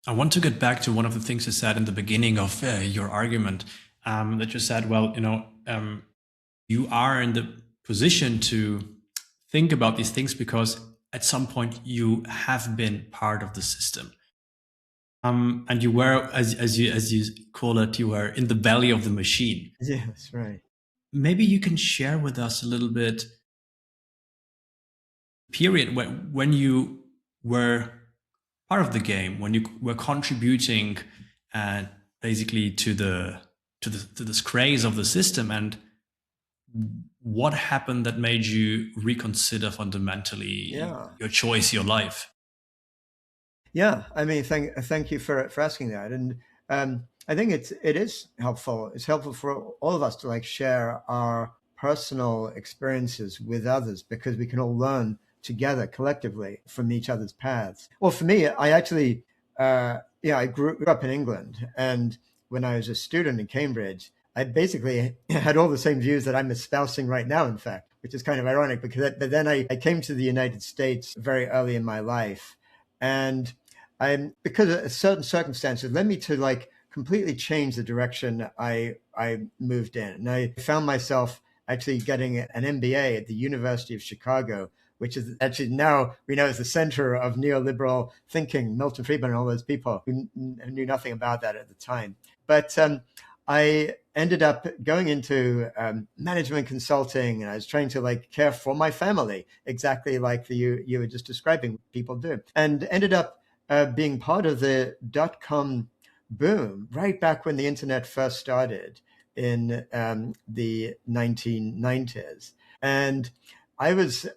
I want to get back to one of the things you said in the beginning of your argument, that you said, well, you are in the position to think about these things because at some point you have been part of the system. And you were, as you call it, you were in the belly of the machine. Yes, right. Maybe you can share with us a little bit period when you were part of the game, when you were contributing uh, basically to this craze of the system, and what happened that made you reconsider fundamentally Yeah. your choice, your life? Yeah, I mean, thank you for asking that, and I think it is helpful. It's helpful for all of us to like share our personal experiences with others because we can all learn together collectively from each other's paths. Well, for me, I actually, yeah, I grew up in England, and when I was a student in Cambridge, I basically had all the same views that I'm espousing right now. In fact, which is kind of ironic because but then I came to the United States very early in my life, and because of certain circumstances led me to like completely change the direction I moved in. And I found myself actually getting an MBA at the University of Chicago, which is actually now we know is the center of neoliberal thinking. Milton Friedman and all those people who knew nothing about that at the time. But I ended up going into management consulting, and I was trying to like care for my family, exactly like you were just describing people do, and ended up being part of the .com boom right back when the internet first started in the 1990s. And I was,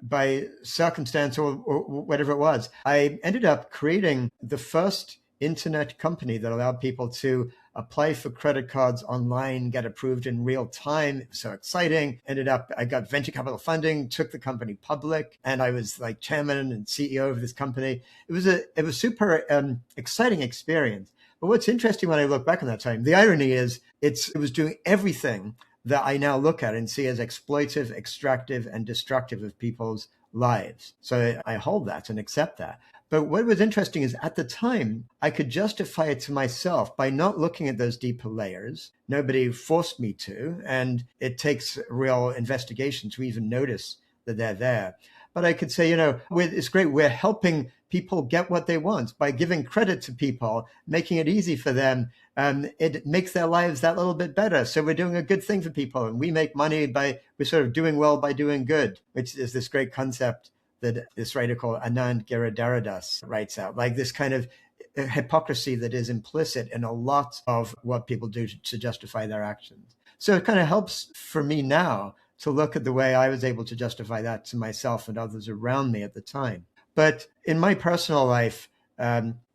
by circumstance or whatever it was, I ended up creating the first internet company that allowed people to apply for credit cards online, get approved in real time. It was so exciting. I got venture capital funding, took the company public, and I was like chairman and CEO of this company. It was super exciting experience. But what's interesting when I look back on that time, the irony is it was doing everything that I now look at and see as exploitive, extractive, and destructive of people's lives. So I hold that and accept that. But what was interesting is at the time, I could justify it to myself by not looking at those deeper layers. Nobody forced me to, and it takes real investigation to even notice that they're there. But I could say, it's great. We're helping people get what they want by giving credit to people, making it easy for them. It makes their lives that little bit better. So we're doing a good thing for people, and we make money we're sort of doing well by doing good, which is this great concept that this writer called Anand Giridharadas writes out, like this kind of hypocrisy that is implicit in a lot of what people do to justify their actions. So it kind of helps for me now to look at the way I was able to justify that to myself and others around me at the time. But in my personal life,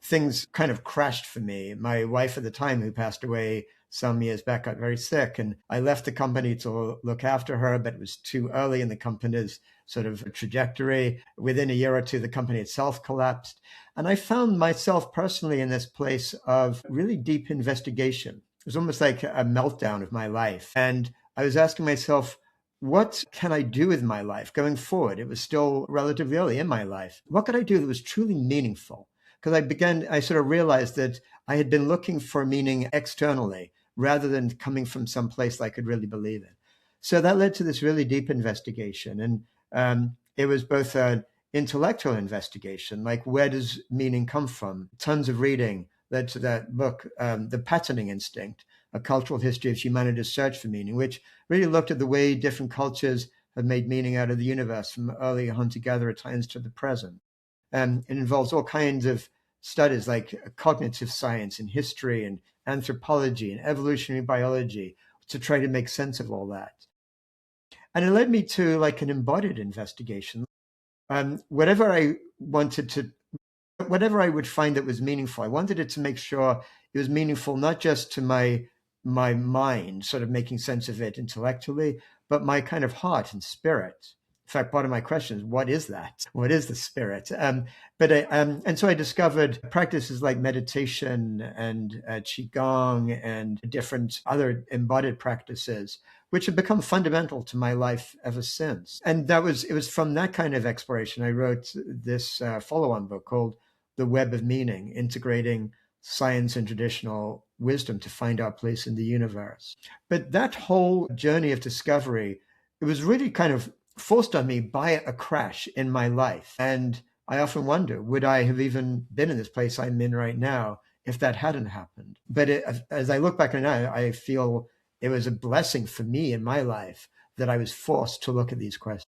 things kind of crashed for me. My wife at the time, who passed away some years back, got very sick, and I left the company to look after her, but it was too early in the company's sort of trajectory. Within a year or two, the company itself collapsed. And I found myself personally in this place of really deep investigation. It was almost like a meltdown of my life. And I was asking myself, what can I do with my life going forward? It was still relatively early in my life. What could I do that was truly meaningful? Because I sort of realized that I had been looking for meaning externally rather than coming from some place I could really believe in. So that led to this really deep investigation. And it was both an intellectual investigation, like where does meaning come from? Tons of reading led to that book, The Patterning Instinct, A Cultural History of Humanity's Search for Meaning, which really looked at the way different cultures have made meaning out of the universe from early hunter-gatherer times to the present. It involves all kinds of studies like cognitive science and history and anthropology and evolutionary biology to try to make sense of all that. And it led me to like an embodied investigation. Whatever I wanted to, whatever I would find that was meaningful, I wanted it to make sure it was meaningful not just to my mind, sort of making sense of it intellectually, but my kind of heart and spirit. In fact, part of my question is, what is that? What is the spirit? And so I discovered practices like meditation and Qigong and different other embodied practices, which have become fundamental to my life ever since. And it was from that kind of exploration I wrote this follow-on book called the web of meaning, integrating science and traditional wisdom to find our place in the universe. But that whole journey of discovery, it was really kind of forced on me by a crash in my life. And I often wonder, would I have even been in this place I'm in right now if that hadn't happened? But as I look back on it now, I feel it was a blessing for me in my life that I was forced to look at these questions.